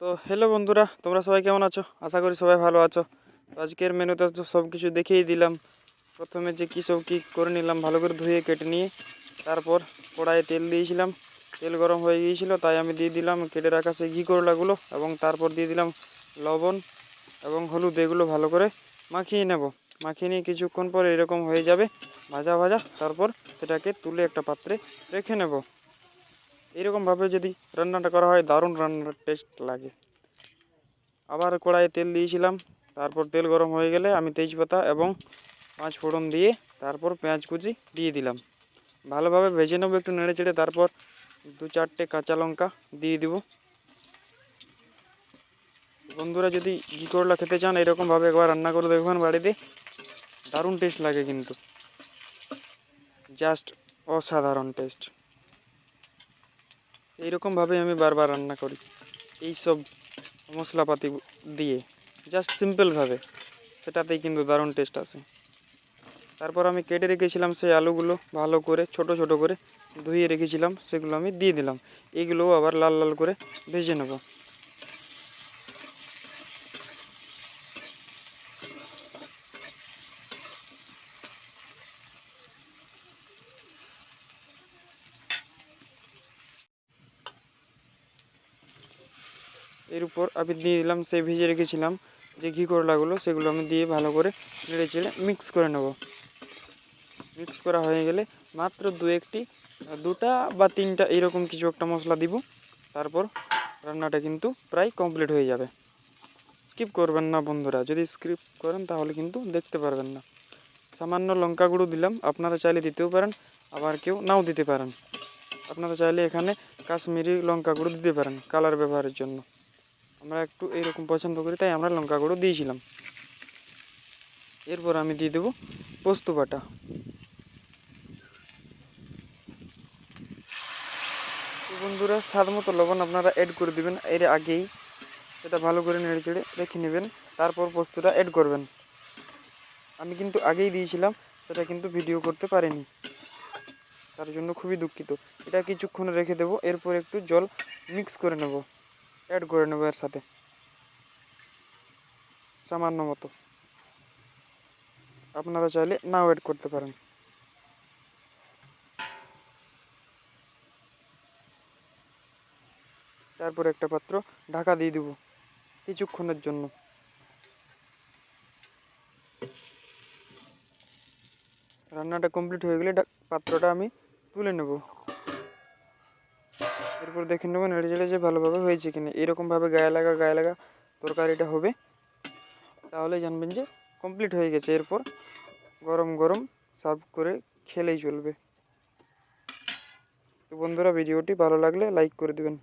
তো হ্যালো বন্ধুরা, তোমরা সবাই কেমন আছো? আশা করি সবাই ভালো আছো। তো আজকের মেনুতে তো সব কিছু দেখিয়ে দিলাম। প্রথমে যে কী সব কী করে নিলাম, ভালো করে ধুয়ে কেটে নিয়ে তারপর কড়াইয়ে তেল দিয়েছিলাম। তেল গরম হয়ে গিয়েছিল, তাই আমি দিয়ে দিলাম কেটে রাখা সেই ঘি করলাগুলো এবং তারপর দিয়ে দিলাম লবণ এবং হলুদ। এগুলো ভালো করে মাখিয়ে নেব। মাখিয়ে নিয়ে কিছুক্ষণ পর এরকম হয়ে যাবে ভাজা ভাজা। তারপর সেটাকে তুলে একটা পাত্রে রেখে নেব। এইরকমভাবে যদি রান্নাটা করা হয়, দারুণ রান্নার টেস্ট লাগে। আবার কড়াইয়ে তেল দিয়েছিলাম, তারপর তেল গরম হয়ে গেলে আমি তেজপাতা এবং 5 ফোড়ন দিয়ে তারপর পেঁয়াজ কুচি দিয়ে দিলাম। ভালোভাবে ভেজে নেবো, একটু নেড়ে চেড়ে। তারপর 2-4টে কাঁচা লঙ্কা দিয়ে দিব। বন্ধুরা, যদি ঘি করলা খেতে চান, এরকমভাবে একবার রান্না করে দেখবেন বাড়িতে, দারুণ টেস্ট লাগে কিন্তু, জাস্ট অসাধারণ টেস্ট। এইরকমভাবে আমি বারবার রান্না করি এইসব মশলাপাতি দিয়ে, জাস্ট সিম্পলভাবে, সেটাতেই কিন্তু দারুণ টেস্ট আসে। তারপর আমি কেটে রেখেছিলাম সেই আলুগুলো, ভালো করে ছোট ছোট করে ধুয়ে রেখেছিলাম, সেগুলো আমি দিয়ে দিলাম। এইগুলোও আবার লাল লাল করে ভেজে নেব। এর উপর আমি দিয়ে দিলাম সেই ভেজে রেখেছিলাম যে ঘি করলাগুলো, সেগুলো আমি দিয়ে ভালো করে নেড়ে চেড়ে মিক্স করে নেব। মিক্স করা হয়ে গেলে মাত্র দুটা বা তিনটা এরকম কিছু একটা মশলা দিব। তারপর রান্নাটা কিন্তু প্রায় কমপ্লিট হয়ে যাবে। স্কিপ করবেন না বন্ধুরা, যদি স্কিপ করেন তাহলে কিন্তু দেখতে পারবেন না। সামান্য লঙ্কা গুঁড়ো দিলাম, আপনারা চাইলে দিতেও পারেন, আবার কেউ নাও দিতে পারেন। আপনারা চাইলে এখানে কাশ্মীরি লঙ্কা গুঁড়ো দিতে পারেন কালার ব্যবহারের জন্য। আমরা একটু এইরকম পছন্দ করি, তাই আমরা লঙ্কা গুঁড়ো দিয়েছিলাম। এরপর আমি দিয়ে দেবো পোস্ত বাটা। তো বন্ধুরা, স্বাদ মতো লবণ আপনারা অ্যাড করে দেবেন এর আগেই। সেটা ভালো করে নেড়ে চেড়ে রেখে নেবেন, তারপর পোস্তটা অ্যাড করবেন। আমি কিন্তু আগেই দিয়েছিলাম, সেটা কিন্তু ভিডিও করতে পারিনি, তার জন্য খুবই দুঃখিত। এটা কিছুক্ষণ রেখে দেবো। এরপর একটু জল মিক্স করে নেব, অ্যাড করে নেব এর সাথে সামান্য মতো। আপনারা চাইলে নাও অ্যাড করতে পারেন। তারপর একটা পাত্র ঢাকা দিয়ে দেবো কিছুক্ষণের জন্য। রান্নাটা কমপ্লিট হয়ে গেলে পাত্রটা আমি তুলে নেব। এরপর দেখে নেব নেড়ে চেড়ে যে ভালোভাবে হয়েছে কিনা। এরকমভাবে গায়ে লাগা তরকারিটা হবে, তাহলে জানবেন যে কমপ্লিট হয়ে গেছে। এরপর গরম গরম সার্ভ করে খেলেই চলবে। তো বন্ধুরা, ভিডিওটি ভালো লাগলে লাইক করে দেবেন।